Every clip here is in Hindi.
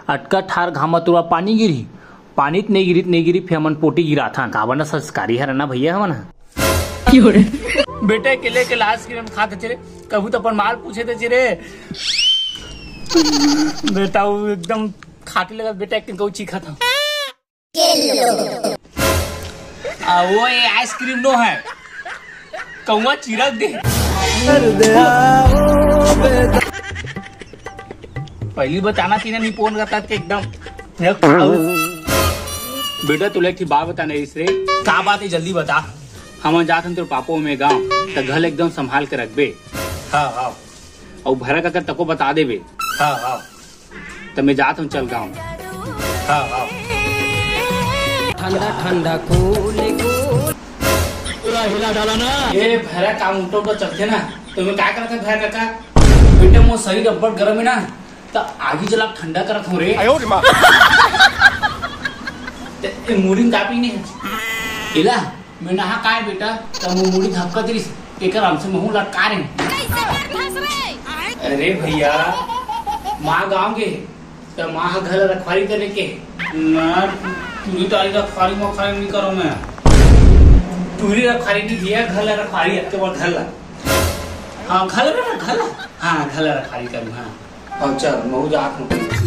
अटका ठार घामा तुरा पानी गिरी, पानीत नहीं गिरी फिर हमन पोटी गिरा था कावन संस्कारी है ना भैया हमन बेटे केले के लाश की खाते चले कभी तो अपन माल पूछे थे चिरे बेटा वो एकदम खाते लगा बेटा एक दिन चीखा था वो ये आइसक्रीम नो है कौवा चिरक दे पहली बताना थी ना नहीं फोन करता एकदम बेटा तुले की बात बताने इसरे क्या बात है जल्दी बता हम जाते तेरे पापो में गाँव तो घर एकदम संभाल के रखबे। हाँ हाँ और भरा का तको बता देबे। हाँ हाँ तो मैं जाता हूँ चल गाँव। हाँ हाँ ठंडा ठंडा कूल पूरा हिला डाला ना ये भरा काम उठो तो चलते ना तो मैं क्या करता भरा का बेटे मो सही रब्बड़ गर्म है ना तो आगे जला ठंडा करत हूँ रे मुड़ी कापी नहीं इला मैं नहा का बेटा तो मुड़ी धक्का तेरी एक हमसे मुँह लटका रहे। अरे भैया माँ गाँव के तो माँ घर रखवारी करने के पूरी तारी रखवारी मखवारी नहीं करो मैं पूरी रखवारी नहीं दिया घर रखवारी के बाद घर हाँ घर हाँ घर रखवारी करूँ। हाँ और चल मैं जात हूँ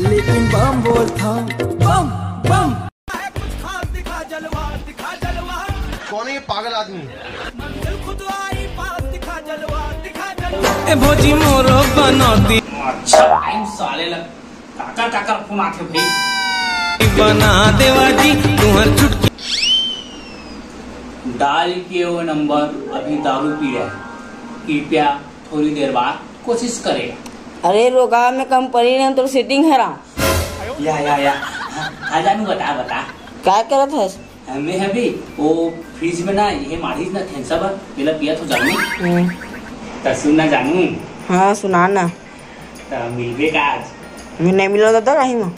लेकिन बम बोलता बम बम कौन है ये पागल आदमी भोजी मोरो बनती अच्छा टाइम साले लग काका फोन आते भाई बना देवाजी तुम्हार चुटकी डाल के वो नंबर अभी दारू पी रहा है कृपया थोड़ी देर बाद कोशिश करे। अरे रोगा में कंपनी ने तो सेटिंग है या जानू बता क्या करत है मैं अभी वो फ्रिज में ना ये माढ़ी ना थे सब पहला पिया तो जानू तो सुनना जानू। हाँ सुना ना तो मिलबे का आज मैं नहीं मिला था कहीं में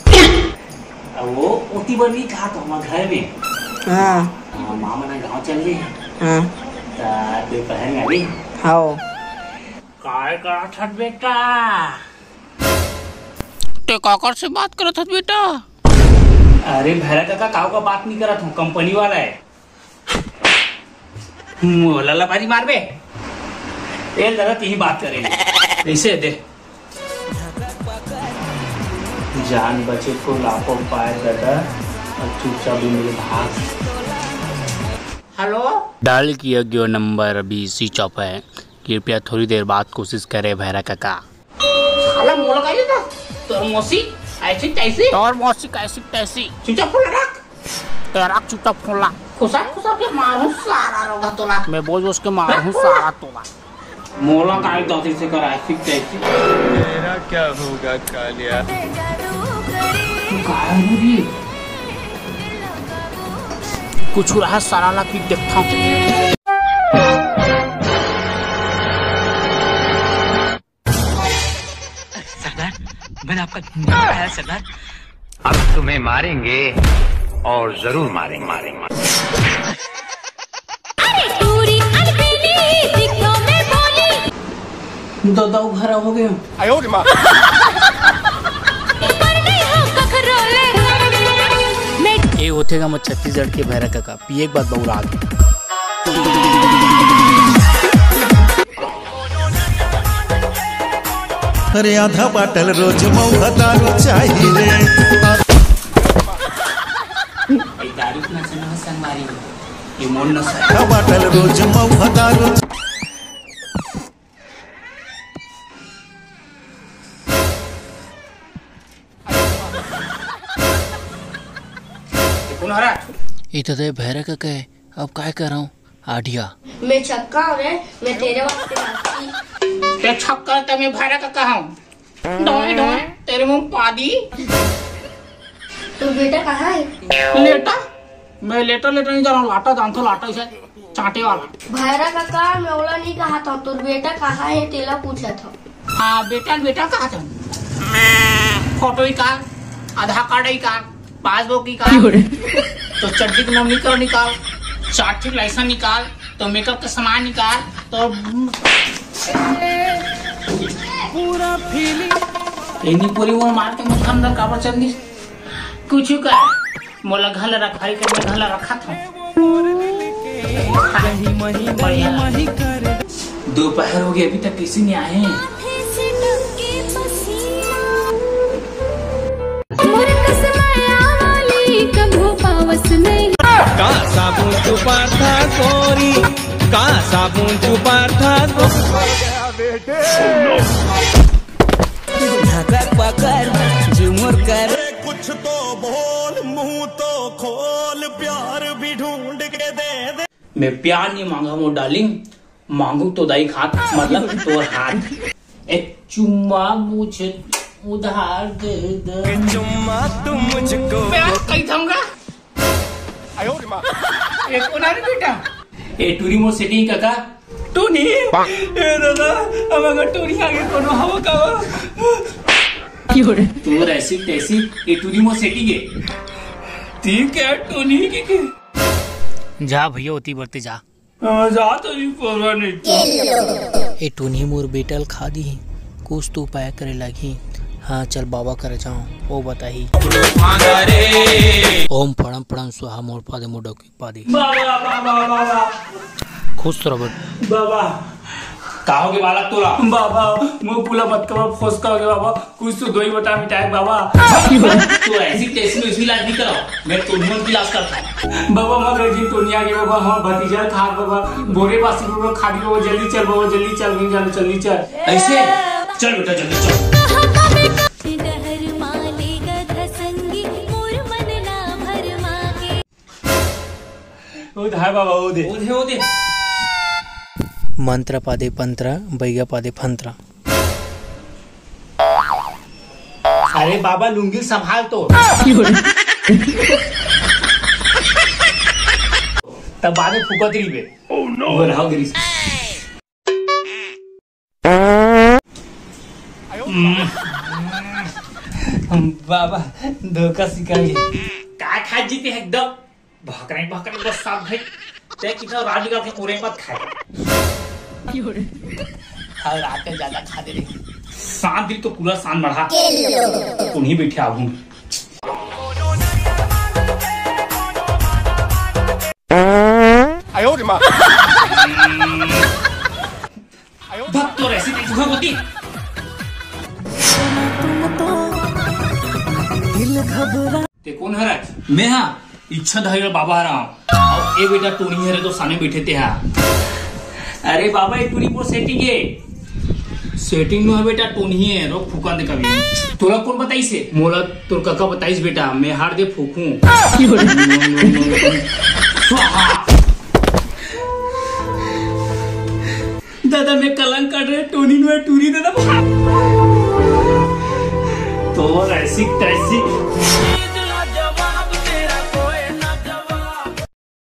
वो उती बनी था तो हमारे घर में। हाँ मामा ना गाँव चल गए। हाँ तो दोपहर में अभी हाँ काय करा था बेटा ते काकर से बात करत था बेटा। अरे भैरा काका काव का बात नहीं करा था कंपनी वाला है लल्ला पारी मार बे तेल लगा यही बात करेंगे ऐसे दे जान बचे को लाखों पाए दादा और चुपचाप भी मेरे भाग। हेलो डाल किया गया नंबर अभी स्विच ऑफ है कृपया थोड़ी देर बाद कोशिश करे भैरा काका। साला मोला का था तोर मौसी ऐसी तैसी और मौसी कैसी तैसी चुपचाप फोन रख तेरा चुपचाप फोन ला खुशा के मारू सारा रोगा तोला मैं बोल उसके मारू सारा तोला मोला का दादी से कर ऐसी तैसी मेरा क्या होगा कालिया कुछ रहा सारा ला पिक देखता हूँ। सरदार मैंने आपका नंबर सरदार अब तुम्हें मारेंगे और जरूर मारेंगे। दादा घर हो गए ये होतेगा मैं छत्तीसगढ़ के भैरा काका पिए एक बात बहुरा अरे आधा बाटल रोज मौका दारू चाहिए आधा बाटल रोज मौका दारू इधर भैरा का कहे अब क्या कर रहा हूँ आढ़िया मैं छक्का रे मैं तेरे वास्ते नाचती ते छक्का ते मैं भैरा का कहा हूँ डोए डोए तेरे मुंह पादी तो बेटा कहाँ है लेटा मैं लेटा नहीं जा रहा हूँ लाटा जानता लाटा इसे चाटे वाला भैरा काका मैं ओला नहीं कहा था तो बेटा कहाँ है तेला पूछा था। हाँ बेटा कहा था फोटो ही का आधार कार्ड ही का पासबुक ही का तो चड्डी का नंबर निकाल चार्टिंग लाइसेंस निकाल तो मेकअप का सामान निकाल तो इन्हीं पूरी वो मार के मुझे अंदर काबर चल दी कुछ का मोला घाला रखाई के मैं घाला रखा था दोपहर हो गया अभी तक किसी नहीं आए हैं। का साबुन छुपा था गोरी, का साबुन छुपा था पकड़ झूमर कर कुछ तो बोल, मुंह तो खोल, प्यार भी ढूंढ के दे दे। मैं प्यार नहीं मांगा वो डार्लिंग, मांगू तो दाई खात मतलब तोर हाथ। एक चुम्मा मुझे उधार दे दे, चुम्मा तू मुझको प्यार कहीं थाऊंगा एक कोना रे बेटा ए टूरी मो सेटिंग काका टूनी ए दादा अमगा टूरी आगे कोनो हवा का क्यों तू ऐसी तैसी ए टूरी मो सेटिंग है ठीक है टूनी के जा भैया होती बढ़ते जा जा तो नहीं परवाह नहीं ए टूनी मोर बेटल खा दी कुछ तो उपाय करे लगी। हाँ चल बाबा करे जाऊँ वो बताही। ओम फड़म फड़म सुहा मोर पादे मोडो की पादे बाबा बाबा बाबा खुश रहो बाबा काहोगे बालक तोला बाबा मुंह पुला मत करो फोस करोगे बाबा कुछ तो दो ही बटा मिटाए बाबा तो ऐसी तैसी में इसी इलाज नहीं कराओ मैं टोनियों की इलाज करता हूँ बाबा मगर जी टोनिया के बाबा हाँ भतीजा खा बाबा बोरे बासी बाबा खा दी बाबा जल्दी चल बाबा जल्दी चल जल्दी चल ऐसे चल बेटा जल्दी चल उधार बाबा उधे उधे उधे मंत्र पादे पंत्रा बैगा पादे फंत्रा। अरे बाबा लुंगी संभाल तो तब बाद में फुकत रही बे वो रहो गिरी बाबा धोखा सिखाइए का खा जीते एकदम भकराई बस साफ भाई ते कितना रात निकाल के पूरे मत खाए और रात में ज्यादा खा दे रही 7 दिन तो पूरा सान बढ़ा उन्हीं बैठे आगू भक्त तो ऐसी नहीं होती ते कौन है मैं हाँ इच्छा धारी बाबा आ रहा हूँ और ए बेटा टूनी है तो सामने बैठे थे हाँ अरे बाबा ये टूनी पर सेटिंग है सेटिंग में है बेटा टूनी है रोक फूका दे कभी तोरा कौन बताई से मोला तोर काका बताइस बेटा मैं हार दे फूकूं दादा मैं कलंक कर रहे टूनी में टूरी दादा तो ऐसी तैसी